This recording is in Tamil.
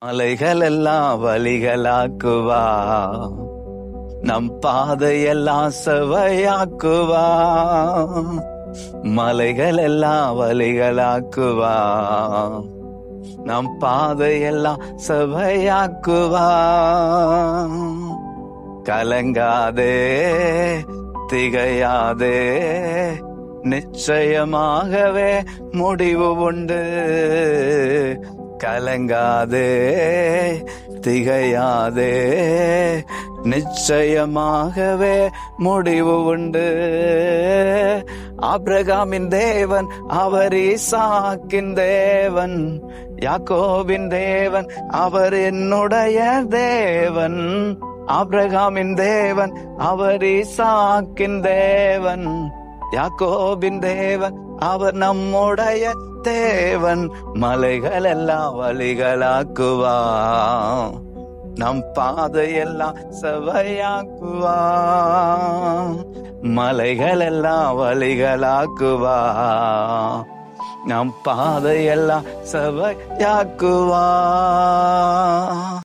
மலைகளெல்லாம் வழிகளாக்குவா, நம் பாதையெல்லாம் செவையாக்குவா. மலைகளெல்லாம் வழிகளாக்குவா, நம் பாதையெல்லாம் செவையாக்குவா. கலங்காதே, திகையாதே, நிச்சயமாகவே முடிவு உண்டு. கலங்காதே, திகையாதே, நிச்சயமாகவே முடிவு உண்டு. ஆபிரகாமின் தேவன் அவர் ஈசாக்கின் தேவன், யாக்கோபின் தேவன் அவர் என்னுடைய தேவன். ஆபிரகாமின் தேவன் அவர் ஈசாக்கின் தேவன், யாக்கோபின் தேவன் அவர் நம்முடைய தேவன். மலைகளெல்லாம் வழிகளாக்குவா, நம் பாதையெல்லாம் செவையாக்குவா. மலைகளெல்லாம் வழிகளாக்குவா, நம் பாதையெல்லாம் செவையாக்குவா.